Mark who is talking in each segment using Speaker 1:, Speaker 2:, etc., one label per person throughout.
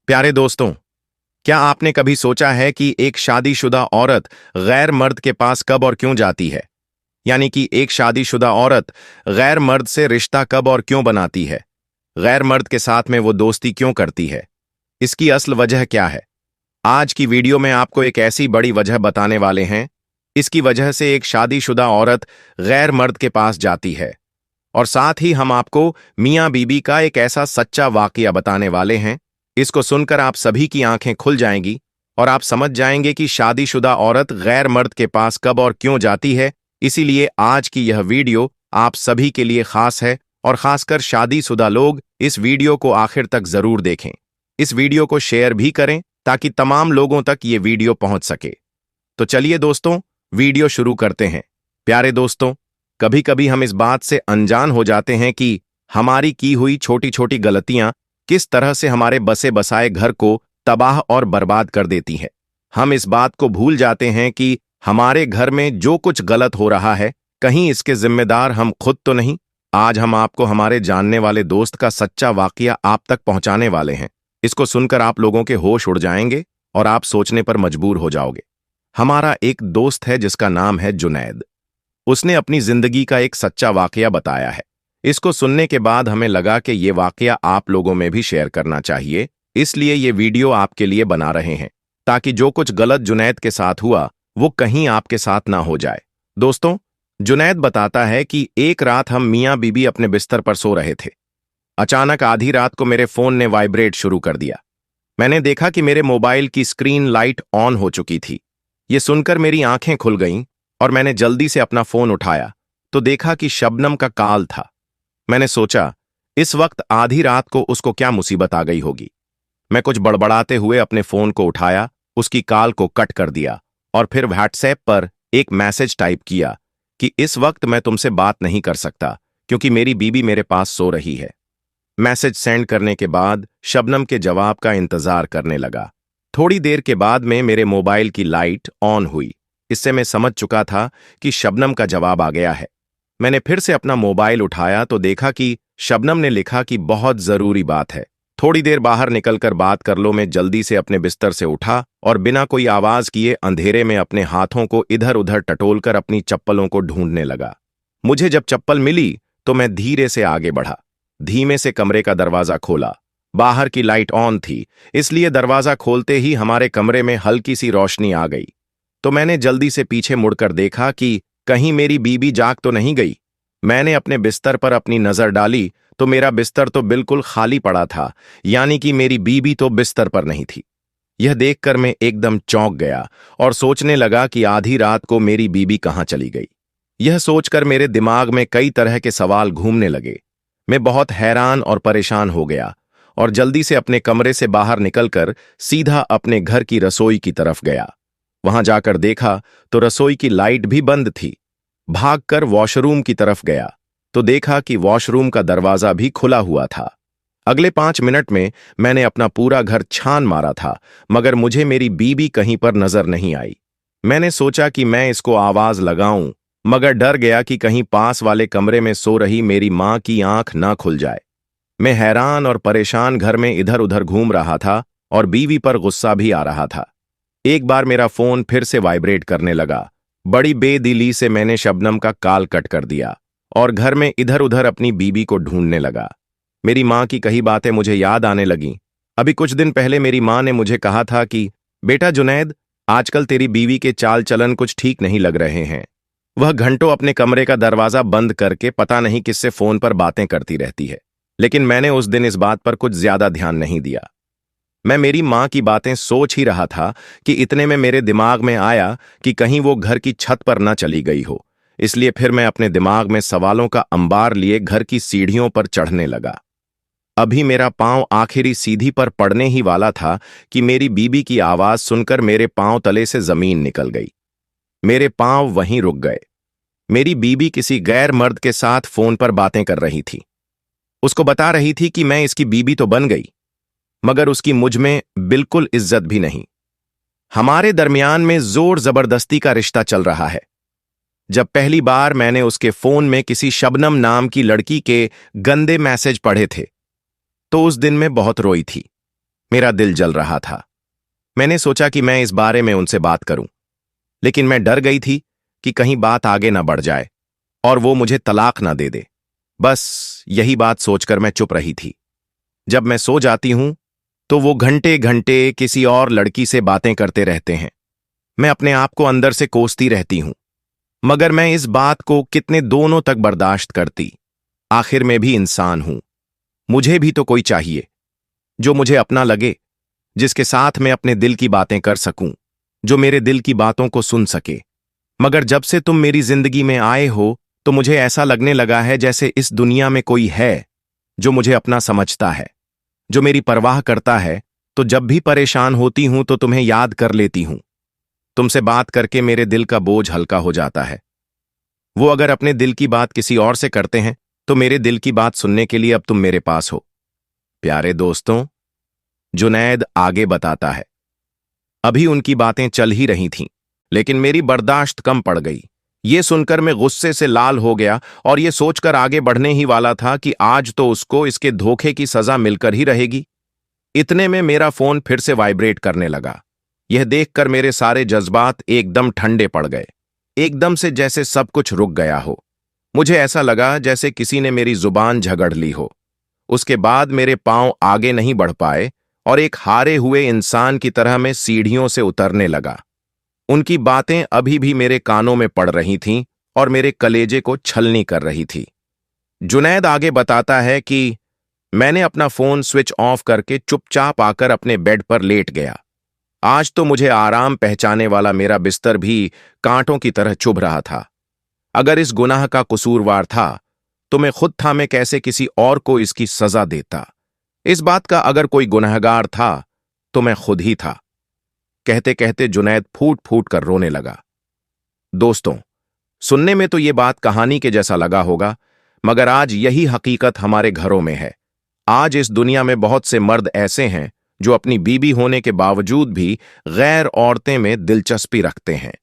Speaker 1: प्यारे दोस्तों, क्या आपने कभी सोचा है कि एक शादीशुदा औरत गैर मर्द के पास कब और क्यों जाती है? यानी कि एक शादीशुदा औरत गैर मर्द से रिश्ता कब और क्यों बनाती है? गैर मर्द के साथ में वो दोस्ती क्यों करती है? इसकी असल वजह क्या है? आज की वीडियो में आपको एक ऐसी बड़ी वजह बताने वाले हैं। इसकी वजह से एक शादीशुदा औरत गैर मर्द के पास जाती है। और साथ ही हम आपको मियां बीबी का एक ऐसा सच्चा वाकया बताने वाले हैं। इसको सुनकर आप सभी की आंखें खुल जाएंगी और आप समझ जाएंगे कि शादीशुदा औरत गैर मर्द के पास कब और क्यों जाती है। इसीलिए आज की यह वीडियो आप सभी के लिए खास है और खासकर शादीशुदा लोग इस वीडियो को आखिर तक जरूर देखें। इस वीडियो को शेयर भी करें ताकि तमाम लोगों तक ये वीडियो पहुंच सके। तो चलिए दोस्तों, वीडियो शुरू करते हैं। प्यारे दोस्तों, कभी कभी हम इस बात से अनजान हो जाते हैं कि हमारी की हुई छोटी छोटी गलतियां किस तरह से हमारे बसे बसाए घर को तबाह और बर्बाद कर देती हैं। हम इस बात को भूल जाते हैं कि हमारे घर में जो कुछ गलत हो रहा है, कहीं इसके जिम्मेदार हम खुद तो नहीं। आज हम आपको हमारे जानने वाले दोस्त का सच्चा वाकया आप तक पहुंचाने वाले हैं। इसको सुनकर आप लोगों के होश उड़ जाएंगे और आप सोचने पर मजबूर हो जाओगे। हमारा एक दोस्त है जिसका नाम है जुनैद। उसने अपनी जिंदगी का एक सच्चा वाकया बताया है। इसको सुनने के बाद हमें लगा कि ये वाकया आप लोगों में भी शेयर करना चाहिए, इसलिए ये वीडियो आपके लिए बना रहे हैं ताकि जो कुछ गलत जुनैद के साथ हुआ वो कहीं आपके साथ ना हो जाए। दोस्तों, जुनैद बताता है कि एक रात हम मियां बीबी अपने बिस्तर पर सो रहे थे। अचानक आधी रात को मेरे फोन ने वाइब्रेट शुरू कर दिया। मैंने देखा कि मेरे मोबाइल की स्क्रीन लाइट ऑन हो चुकी थी। ये सुनकर मेरी आंखें खुल गईं और मैंने जल्दी से अपना फोन उठाया तो देखा कि शबनम का कॉल था। मैंने सोचा इस वक्त आधी रात को उसको क्या मुसीबत आ गई होगी। मैं कुछ बड़बड़ाते हुए अपने फोन को उठाया, उसकी कॉल को कट कर दिया और फिर व्हाट्सएप पर एक मैसेज टाइप किया कि इस वक्त मैं तुमसे बात नहीं कर सकता क्योंकि मेरी बीबी मेरे पास सो रही है। मैसेज सेंड करने के बाद शबनम के जवाब का इंतजार करने लगा। थोड़ी देर के बाद में मेरे मोबाइल की लाइट ऑन हुई। इससे मैं समझ चुका था कि शबनम का जवाब आ गया है। मैंने फिर से अपना मोबाइल उठाया तो देखा कि शबनम ने लिखा कि बहुत जरूरी बात है, थोड़ी देर बाहर निकलकर बात कर लो। मैं जल्दी से अपने बिस्तर से उठा और बिना कोई आवाज किए अंधेरे में अपने हाथों को इधर उधर टटोलकर अपनी चप्पलों को ढूंढने लगा। मुझे जब चप्पल मिली तो मैं धीरे से आगे बढ़ा, धीमे से कमरे का दरवाजा खोला। बाहर की लाइट ऑन थी, इसलिए दरवाजा खोलते ही हमारे कमरे में हल्की सी रोशनी आ गई। तो मैंने जल्दी से पीछे मुड़कर देखा कि कहीं मेरी बीबी जाग तो नहीं गई। मैंने अपने बिस्तर पर अपनी नजर डाली तो मेरा बिस्तर तो बिल्कुल खाली पड़ा था, यानी कि मेरी बीबी तो बिस्तर पर नहीं थी। यह देखकर मैं एकदम चौंक गया और सोचने लगा कि आधी रात को मेरी बीबी कहाँ चली गई। यह सोचकर मेरे दिमाग में कई तरह के सवाल घूमने लगे। मैं बहुत हैरान और परेशान हो गया और जल्दी से अपने कमरे से बाहर निकलकर सीधा अपने घर की रसोई की तरफ गया। वहां जाकर देखा तो रसोई की लाइट भी बंद थी। भागकर वॉशरूम की तरफ गया तो देखा कि वॉशरूम का दरवाजा भी खुला हुआ था। अगले 5 मिनट में मैंने अपना पूरा घर छान मारा था, मगर मुझे मेरी बीबी कहीं पर नजर नहीं आई। मैंने सोचा कि मैं इसको आवाज लगाऊं, मगर डर गया कि कहीं पास वाले कमरे में सो रही मेरी मां की आंख ना खुल जाए। मैं हैरान और परेशान घर में इधर उधर घूम रहा था और बीवी पर गुस्सा भी आ रहा था। एक बार मेरा फोन फिर से वाइब्रेट करने लगा। बड़ी बेदिली से मैंने शबनम का कॉल कट कर दिया और घर में इधर उधर अपनी बीबी को ढूंढने लगा। मेरी मां की कई बातें मुझे याद आने लगीं। अभी कुछ दिन पहले मेरी मां ने मुझे कहा था कि बेटा जुनैद, आजकल तेरी बीवी के चाल चलन कुछ ठीक नहीं लग रहे हैं। वह घंटों अपने कमरे का दरवाजा बंद करके पता नहीं किससे फोन पर बातें करती रहती है। लेकिन मैंने उस दिन इस बात पर कुछ ज्यादा ध्यान नहीं दिया। मैं मेरी मां की बातें सोच ही रहा था कि इतने में मेरे दिमाग में आया कि कहीं वो घर की छत पर न चली गई हो। इसलिए फिर मैं अपने दिमाग में सवालों का अंबार लिए घर की सीढ़ियों पर चढ़ने लगा। अभी मेरा पांव आखिरी सीढ़ी पर पड़ने ही वाला था कि मेरी बीबी की आवाज सुनकर मेरे पांव तले से जमीन निकल गई। मेरे पांव वहीं रुक गए। मेरी बीबी किसी गैर मर्द के साथ फोन पर बातें कर रही थी। उसको बता रही थी कि मैं इसकी बीबी तो बन गई, मगर उसकी मुझ में बिल्कुल इज्जत भी नहीं। हमारे दरमियान में जोर जबरदस्ती का रिश्ता चल रहा है। जब पहली बार मैंने उसके फोन में किसी शबनम नाम की लड़की के गंदे मैसेज पढ़े थे तो उस दिन मैं बहुत रोई थी। मेरा दिल जल रहा था। मैंने सोचा कि मैं इस बारे में उनसे बात करूं, लेकिन मैं डर गई थी कि कहीं बात आगे ना बढ़ जाए और वो मुझे तलाक ना दे दे। बस यही बात सोचकर मैं चुप रही थी। जब मैं सो जाती हूं तो वो घंटे घंटे किसी और लड़की से बातें करते रहते हैं। मैं अपने आप को अंदर से कोसती रहती हूं, मगर मैं इस बात को कितने दोनों तक बर्दाश्त करती। आखिर मैं भी इंसान हूं, मुझे भी तो कोई चाहिए जो मुझे अपना लगे, जिसके साथ मैं अपने दिल की बातें कर सकूं, जो मेरे दिल की बातों को सुन सके। मगर जब से तुम मेरी जिंदगी में आए हो तो मुझे ऐसा लगने लगा है जैसे इस दुनिया में कोई है जो मुझे अपना समझता है, जो मेरी परवाह करता है। तो जब भी परेशान होती हूं तो तुम्हें याद कर लेती हूं। तुमसे बात करके मेरे दिल का बोझ हल्का हो जाता है। वो अगर अपने दिल की बात किसी और से करते हैं तो मेरे दिल की बात सुनने के लिए अब तुम मेरे पास हो। प्यारे दोस्तों, जुनैद आगे बताता है, अभी उनकी बातें चल ही रही थीं, लेकिन मेरी बर्दाश्त कम पड़ गई। ये सुनकर मैं गुस्से से लाल हो गया और ये सोचकर आगे बढ़ने ही वाला था कि आज तो उसको इसके धोखे की सजा मिलकर ही रहेगी। इतने में मेरा फोन फिर से वाइब्रेट करने लगा। यह देखकर मेरे सारे जज्बात एकदम ठंडे पड़ गए, एकदम से जैसे सब कुछ रुक गया हो। मुझे ऐसा लगा जैसे किसी ने मेरी जुबान झगड़ ली हो। उसके बाद मेरे पांव आगे नहीं बढ़ पाए और एक हारे हुए इंसान की तरह मैं सीढ़ियों से उतरने लगा। उनकी बातें अभी भी मेरे कानों में पड़ रही थीं और मेरे कलेजे को छलनी कर रही थी। जुनैद आगे बताता है कि मैंने अपना फोन स्विच ऑफ करके चुपचाप आकर अपने बेड पर लेट गया। आज तो मुझे आराम पहचाने वाला मेरा बिस्तर भी कांटों की तरह चुभ रहा था। अगर इस गुनाह का कसूरवार था तो मैं खुद था, मैं कैसे किसी और को इसकी सजा देता। इस बात का अगर कोई गुनहगार था तो मैं खुद ही था। कहते कहते जुनैद फूट फूट कर रोने लगा। दोस्तों, सुनने में तो ये बात कहानी के जैसा लगा होगा, मगर आज यही हकीकत हमारे घरों में है। आज इस दुनिया में बहुत से मर्द ऐसे हैं जो अपनी बीवी होने के बावजूद भी गैर औरतें में दिलचस्पी रखते हैं,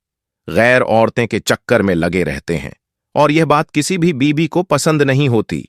Speaker 1: गैर औरतें के चक्कर में लगे रहते हैं, और यह बात किसी भी बीवी को पसंद नहीं होती।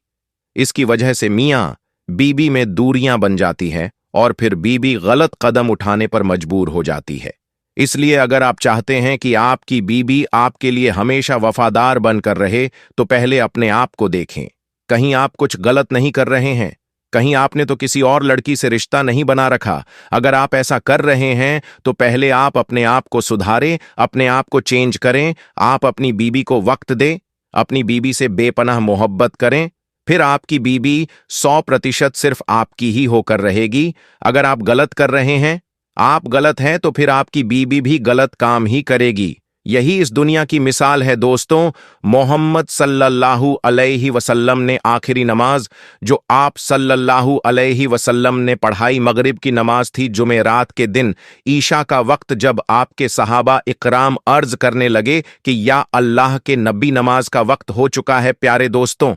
Speaker 1: इसकी वजह से मियां बीवी में दूरियां बन जाती हैं और फिर बीवी गलत कदम उठाने पर मजबूर हो जाती है। इसलिए अगर आप चाहते हैं कि आपकी बीवी आपके लिए हमेशा वफादार बनकर रहे तो पहले अपने आप को देखें। कहीं आप कुछ गलत नहीं कर रहे हैं, कहीं आपने तो किसी और लड़की से रिश्ता नहीं बना रखा। अगर आप ऐसा कर रहे हैं तो पहले आप अपने आप को सुधारें, अपने आप को चेंज करें। आप अपनी बीवी को वक्त दें, अपनी बीवी से बेपनाह मोहब्बत करें, फिर आपकी बीवी 100% सिर्फ आपकी ही होकर रहेगी। अगर आप गलत कर रहे हैं, आप गलत हैं, तो फिर आपकी बीवी भी गलत काम ही करेगी। यही इस दुनिया की मिसाल है दोस्तों। मोहम्मद सल्लल्लाहु अलैहि वसल्लम ने आखिरी नमाज जो आप सल्लल्लाहु अलैहि वसल्लम ने पढ़ाई मगरिब की नमाज थी, जुमेरात के दिन ईशा का वक्त, जब आपके सहाबा इकराम अर्ज करने लगे कि या अल्लाह के नबी, नमाज का वक्त हो चुका है। प्यारे दोस्तों,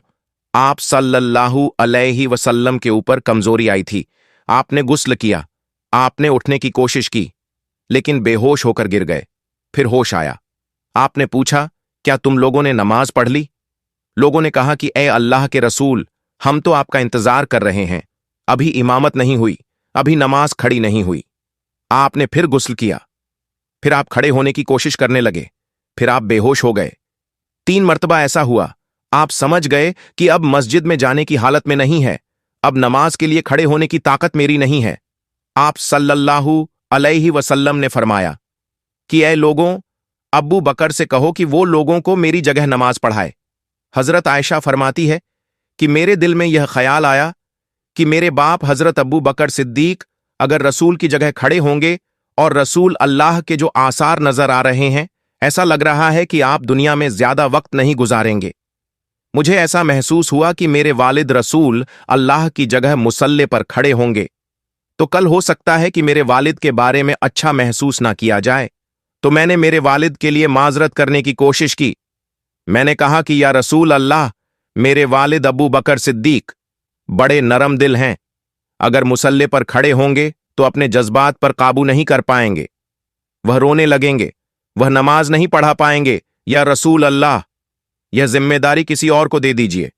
Speaker 1: आप सल्लल्लाहु अलैहि वसल्लम के ऊपर कमजोरी आई थी। आपने गुस्ल किया, आपने उठने की कोशिश की, लेकिन बेहोश होकर गिर गए। फिर होश आया। आपने पूछा, क्या तुम लोगों ने नमाज पढ़ ली? लोगों ने कहा कि ए अल्लाह के रसूल, हम तो आपका इंतजार कर रहे हैं, अभी इमामत नहीं हुई, अभी नमाज खड़ी नहीं हुई। आपने फिर गुस्ल किया, फिर आप खड़े होने की कोशिश करने लगे, फिर आप बेहोश हो गए। 3 मर्तबा ऐसा हुआ। आप समझ गए कि अब मस्जिद में जाने की हालत में नहीं है, अब नमाज के लिए खड़े होने की ताकत मेरी नहीं है। आप सल्लल्लाहु अलैहि वसल्लम ने फरमाया कि ऐ लोगों, अब्बू बकर से कहो कि वो लोगों को मेरी जगह नमाज पढ़ाए। हजरत आयशा फरमाती है कि मेरे दिल में यह ख्याल आया कि मेरे बाप हजरत अब्बू बकर सिद्दीक अगर रसूल की जगह खड़े होंगे और रसूल अल्लाह के जो आसार नजर आ रहे हैं, ऐसा लग रहा है कि आप दुनिया में ज्यादा वक्त नहीं गुजारेंगे। मुझे ऐसा महसूस हुआ कि मेरे वालिद रसूल अल्लाह की जगह मुसल्ले पर खड़े होंगे, तो कल हो सकता है कि मेरे वालिद के बारे में अच्छा महसूस ना किया जाए। तो मैंने मेरे वालिद के लिए माजरत करने की कोशिश की। मैंने कहा कि या रसूल अल्लाह, मेरे वालिद अबू बकर सिद्दीक बड़े नरम दिल हैं, अगर मुसल्ले पर खड़े होंगे तो अपने जज्बात पर काबू नहीं कर पाएंगे, वह रोने लगेंगे, वह नमाज नहीं पढ़ा पाएंगे। या रसूल अल्लाह, यह जिम्मेदारी किसी और को दे दीजिए।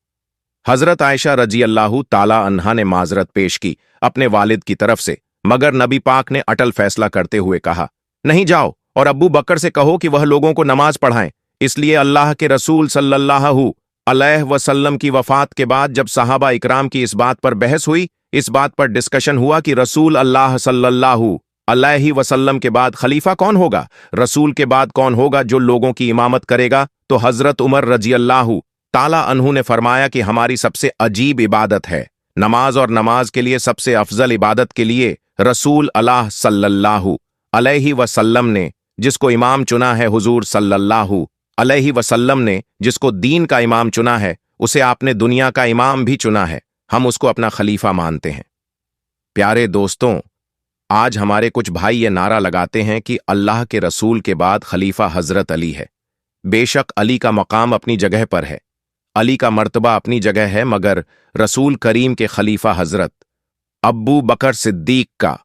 Speaker 1: हजरत आयशा रजी अल्लाहु ताला अन्हा ने माजरत पेश की अपने वालिद की तरफ से। मगर नबी पाक ने अटल फैसला करते हुए कहा, नहीं, जाओ और अब्बू बकर से कहो कि वह लोगों को नमाज पढ़ाएं। इसलिए अल्लाह के रसूल सल्लल्लाहु अलैहि वसल्लम की वफात के बाद जब सहाबा इकराम की इस बात पर बहस हुई, इस बात पर डिस्कशन हुआ कि रसूल अल्लाह सल्लल्लाहु अलैहि वसल्लम के बाद खलीफा कौन होगा, रसूल के बाद कौन होगा जो लोगों की इमामत करेगा, तो हजरत उमर रजी अल्लाह ताला अन्हु ने फरमाया कि हमारी सबसे अजीब इबादत है नमाज, और नमाज के लिए सबसे अफजल इबादत के लिए रसूल अल्लाह सल्लल्लाहु अलैहि वसल्लम ने जिसको इमाम चुना है, हुजूर सल्लल्लाहु अलैहि वसल्लम ने जिसको दीन का इमाम चुना है, उसे आपने दुनिया का इमाम भी चुना है। हम उसको अपना खलीफा मानते हैं। प्यारे दोस्तों, आज हमारे कुछ भाई ये नारा लगाते हैं कि अल्लाह के रसूल के बाद खलीफा हजरत अली है। बेशक अली का मकाम अपनी जगह पर है, अली का मर्तबा अपनी जगह है, मगर रसूल करीम के खलीफा हजरत अब्बू बकर सिद्दीक का,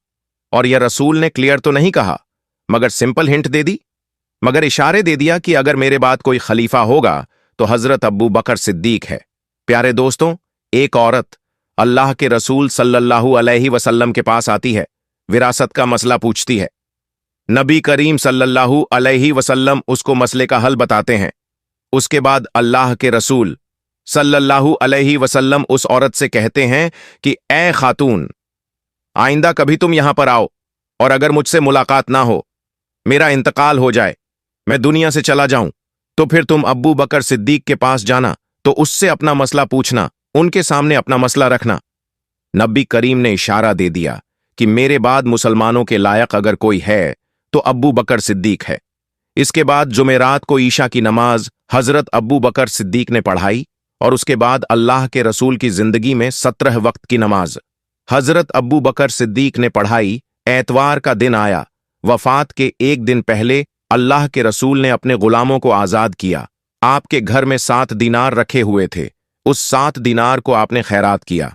Speaker 1: और यह रसूल ने क्लियर तो नहीं कहा मगर सिंपल हिंट दे दी, मगर इशारे दे दिया कि अगर मेरे बाद कोई खलीफा होगा तो हजरत अब्बू बकर सिद्दीक है। प्यारे दोस्तों, एक औरत अल्लाह के रसूल सल्लल्लाहु अलैहि वसल्लम के पास आती है, विरासत का मसला पूछती है। नबी करीम सल्लल्लाहु अलैहि वसल्लम उसको मसले का हल बताते हैं। उसके बाद अल्लाह के रसूल सल्लल्लाहु अलैहि वसल्लम उस औरत से कहते हैं कि ए खातून, आइंदा कभी तुम यहां पर आओ और अगर मुझसे मुलाकात ना हो, मेरा इंतकाल हो जाए, मैं दुनिया से चला जाऊं, तो फिर तुम अब्बू बकर सिद्दीक के पास जाना, तो उससे अपना मसला पूछना, उनके सामने अपना मसला रखना। नबी करीम ने इशारा दे दिया कि मेरे बाद मुसलमानों के लायक अगर कोई है तो अब्बू बकर सिद्दीक है। इसके बाद जुमेरात को ईशा की नमाज हजरत अब्बू बकर सिद्दीक ने पढ़ाई, और उसके बाद अल्लाह के रसूल की जिंदगी में 17 वक्त की नमाज हजरत अब्बू बकर सिद्दीक ने पढ़ाई। एतवार का दिन आया, वफात के एक दिन पहले अल्लाह के रसूल ने अपने गुलामों को आजाद किया। आपके घर में 7 दीनार रखे हुए थे, उस 7 दीनार को आपने खैरात किया।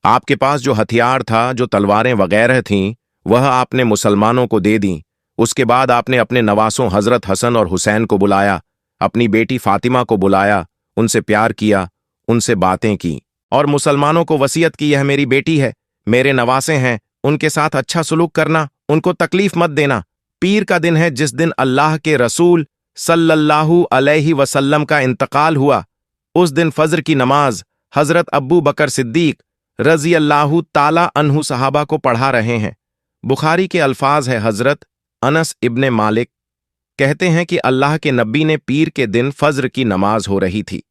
Speaker 1: आपके पास जो हथियार था, जो तलवारें वगैरह थीं, वह आपने मुसलमानों को दे दी। उसके बाद आपने अपने नवासों हजरत हसन और हुसैन को बुलाया, अपनी बेटी फातिमा को बुलाया, उनसे प्यार किया, उनसे बातें की, और मुसलमानों को वसीयत की, यह मेरी बेटी है, मेरे नवासे हैं, उनके साथ अच्छा सलूक करना, उनको तकलीफ मत देना। पीर का दिन है जिस दिन अल्लाह के रसूल सल्लल्लाहु अलैहि वसल्लम का इंतकाल हुआ। उस दिन फजर की नमाज हजरत अब्बू बकर सिद्दीक रजी अल्लाहु ताला अन्हु सहाबा को पढ़ा रहे हैं। बुखारी के अल्फाज है, हजरत अनस इब्ने मालिक कहते हैं कि अल्लाह के नबी ने पीर के दिन फजर की नमाज हो रही थी।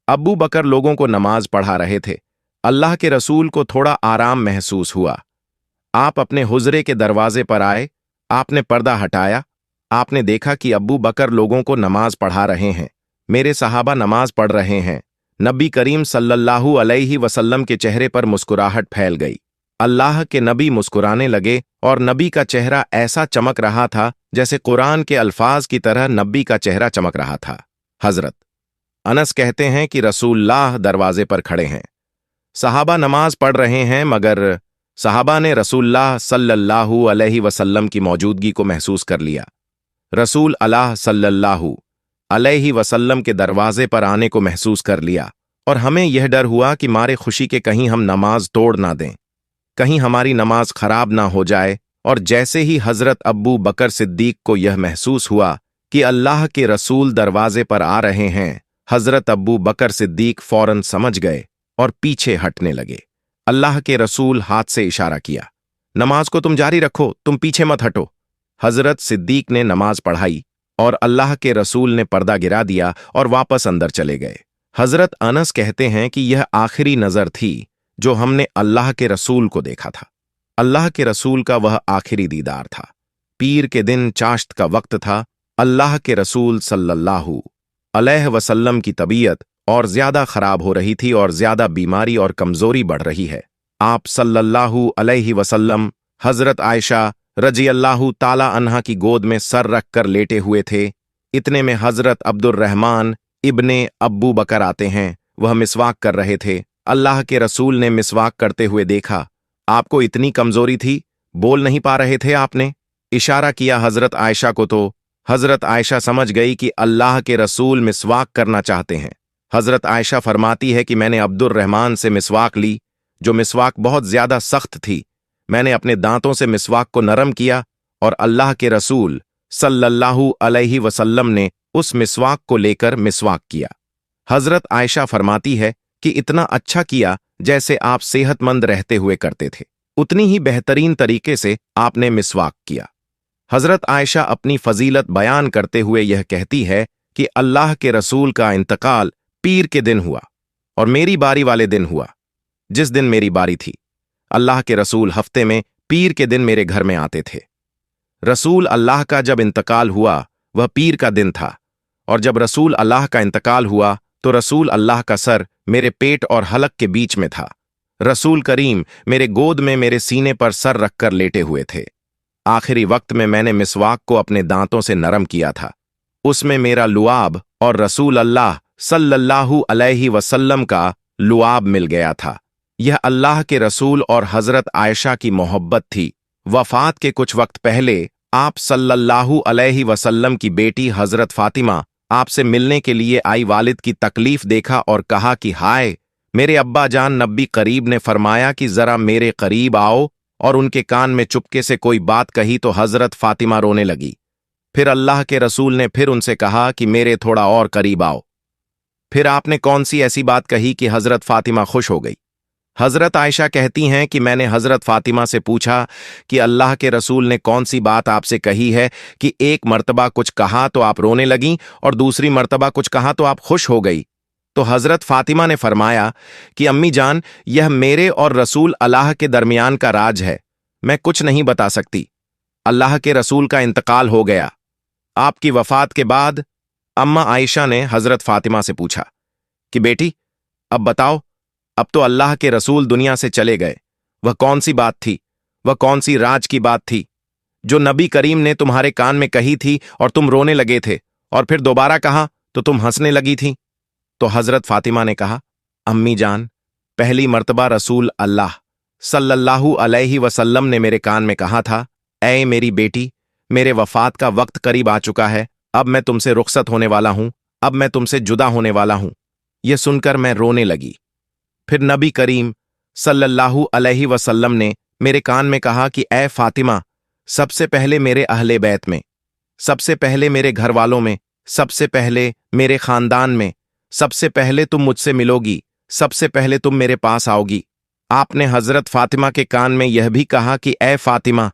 Speaker 1: अब्बू बकर लोगों को नमाज पढ़ा रहे थे। अल्लाह के रसूल को थोड़ा आराम महसूस हुआ। आप अपने हुजरे के दरवाजे पर आए, आपने पर्दा हटाया, आपने देखा कि अब्बू बकर लोगों को नमाज पढ़ा रहे हैं, मेरे सहाबा नमाज पढ़ रहे हैं। नबी करीम सल्लल्लाहु अलैहि वसल्लम के चेहरे पर मुस्कुराहट फैल गई। अल्लाह के नबी मुस्कुराने लगे और नबी का चेहरा ऐसा चमक रहा था जैसे कुरान के अल्फाज की तरह नबी का चेहरा चमक रहा था। हजरत अनस कहते हैं कि रसूलुल्लाह दरवाजे पर खड़े हैं, सहाबा नमाज पढ़ रहे हैं, मगर सहाबा ने रसूलुल्लाह सल्लल्लाहु अलैहि वसल्लम की मौजूदगी को महसूस कर लिया। रसूल अल्लाह सल्लल्लाहु अलैहि वसल्लम के दरवाजे पर आने को महसूस कर लिया, और हमें यह डर हुआ कि मारे खुशी के कहीं हम नमाज तोड़ ना दें, कहीं हमारी नमाज खराब ना हो जाए। और जैसे ही हजरत अब्बू बकर सिद्दीक को यह महसूस हुआ कि अल्लाह के रसूल दरवाजे पर आ रहे हैं, हजरत अब्बू बकर सिद्दीक फौरन समझ गए और पीछे हटने लगे। अल्लाह के रसूल हाथ से इशारा किया, नमाज को तुम जारी रखो, तुम पीछे मत हटो। हजरत सिद्दीक ने नमाज पढ़ाई और अल्लाह के रसूल ने पर्दा गिरा दिया और वापस अंदर चले गए। हजरत अनस कहते हैं कि यह आखिरी नजर थी जो हमने अल्लाह के रसूल को देखा था। अल्लाह के रसूल का वह आखिरी दीदार था। पीर के दिन चाश्त का वक्त था। अल्लाह के रसूल सल्लल्लाहु अलैहि वसल्लम की तबीयत और ज्यादा खराब हो रही थी और ज्यादा बीमारी और कमजोरी बढ़ रही है। आप सल्लल्लाहु अलैहि वसल्लम हजरत आयशा रजी अल्लाहु ताला अन्हा की गोद में सर रखकर लेटे हुए थे। इतने में हजरत अब्दुर्रहमान इब्ने अब्बू बकर आते हैं। वह मिसवाक कर रहे थे। अल्लाह के रसूल ने मिसवाक करते हुए देखा। आपको इतनी कमजोरी थी, बोल नहीं पा रहे थे आपने? इशारा किया हजरत आयशा को, तो हजरत आयशा समझ गई कि अल्लाह के रसूल मिसवाक करना चाहते हैं। हजरत आयशा फरमाती है कि मैंने अब्दुर्रहमान से मिसवाक ली, जो मिसवाक बहुत ज्यादा सख्त थी। मैंने अपने दांतों से मिसवाक को नरम किया और अल्लाह के रसूल सल्लल्लाहु अलैहि वसल्लम ने उस मिसवाक को लेकर मिसवाक किया। हजरत आयशा फरमाती है कि इतना अच्छा किया जैसे आप सेहतमंद रहते हुए करते थे, उतनी ही बेहतरीन तरीके से आपने मिसवाक किया। हजरत आयशा अपनी फजीलत बयान करते हुए यह कहती है कि अल्लाह के रसूल का इंतकाल पीर के दिन हुआ और मेरी बारी वाले दिन हुआ, जिस दिन मेरी बारी थी। अल्लाह के रसूल हफ्ते में पीर के दिन मेरे घर में आते थे। रसूल अल्लाह का जब इंतकाल हुआ वह पीर का दिन था, और जब रसूल अल्लाह का इंतकाल हुआ तो रसूल अल्लाह का सर मेरे पेट और हलक के बीच में था। रसूल करीम मेरे गोद में मेरे सीने पर सर रखकर लेटे हुए थे। आखिरी वक्त में मैंने मिसवाक को अपने दांतों से नरम किया था। उसमें मेरा लुआब और रसूल अल्लाह सल्लल्लाहु अलैहि वसल्लम का लुआब मिल गया था। यह अल्लाह के रसूल और हजरत आयशा की मोहब्बत थी। वफात के कुछ वक्त पहले आप सल्लल्लाहु अलैहि वसल्लम की बेटी हजरत फातिमा आपसे मिलने के लिए आई। वालिद की तकलीफ देखा और कहा कि हाय, मेरे अब्बा जान नब्बी करीब ने फरमाया कि जरा मेरे करीब आओ, और उनके कान में चुपके से कोई बात कही तो हजरत फातिमा रोने लगी। फिर अल्लाह के रसूल ने फिर उनसे कहा कि मेरे थोड़ा और करीब आओ। फिर आपने कौन सी ऐसी बात कही कि हजरत फातिमा खुश हो गई। हजरत आयशा कहती हैं कि मैंने हजरत फातिमा से पूछा कि अल्लाह के रसूल ने कौन सी बात आपसे कही है कि एक मर्तबा कुछ कहा तो आप रोने लगीं और दूसरी मर्तबा कुछ कहा तो आप खुश हो गई। तो हजरत फातिमा ने फरमाया कि अम्मी जान, यह मेरे और रसूल अल्लाह के दरमियान का राज है, मैं कुछ नहीं बता सकती। अल्लाह के रसूल का इंतकाल हो गया। आपकी वफात के बाद अम्मा आयशा ने हजरत फातिमा से पूछा कि बेटी, अब बताओ, अब तो अल्लाह के रसूल दुनिया से चले गए, वह कौन सी बात थी, वह कौन सी राज की बात थी जो नबी करीम ने तुम्हारे कान में कही थी और तुम रोने लगे थे, और फिर दोबारा कहा तो तुम हंसने लगी थी। तो हजरत फातिमा ने कहा, अम्मी जान, पहली मर्तबा रसूल अल्लाह सल्लल्लाहु अलैहि वसल्लम ने मेरे कान में कहा था, ऐ मेरी बेटी, मेरे वफात का वक्त करीब आ चुका है, अब मैं तुमसे रुखसत होने वाला हूं, अब मैं तुमसे जुदा होने वाला हूं। यह सुनकर मैं रोने लगी। फिर नबी करीम सल्लल्लाहु अलैहि वसल्लम ने मेरे कान में कहा कि ऐ फातिमा, सबसे पहले मेरे अहले बैत में, सबसे पहले मेरे घर वालों में, सबसे पहले मेरे खानदान में, सबसे पहले तुम मुझसे मिलोगी, सबसे पहले तुम मेरे पास आओगी। आपने हजरत फातिमा के कान में यह भी कहा कि ऐ फातिमा,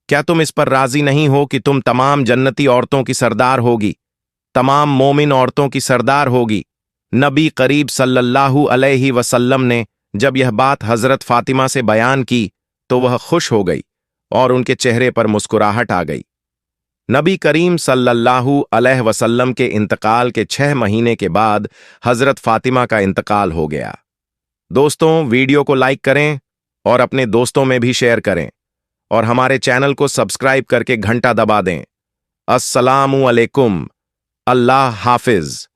Speaker 1: क्या तुम इस पर राजी नहीं हो कि तुम तमाम जन्नती औरतों की सरदार होगी, तमाम मोमिन औरतों की सरदार होगी। नबी करीब सल्लल्लाहु अलैहि वसल्लम ने जब यह बात हजरत फातिमा से बयान की तो वह खुश हो गई और उनके चेहरे पर मुस्कुराहट आ गई। नबी करीम सल्लल्लाहु अलैहि वसल्लम के इंतकाल के 6 महीने के बाद हजरत फातिमा का इंतकाल हो गया। दोस्तों, वीडियो को लाइक करें और अपने दोस्तों में भी शेयर करें, और हमारे चैनल को सब्सक्राइब करके घंटा दबा दें। अस्सलामु अलैकुम। अल्लाह हाफिज।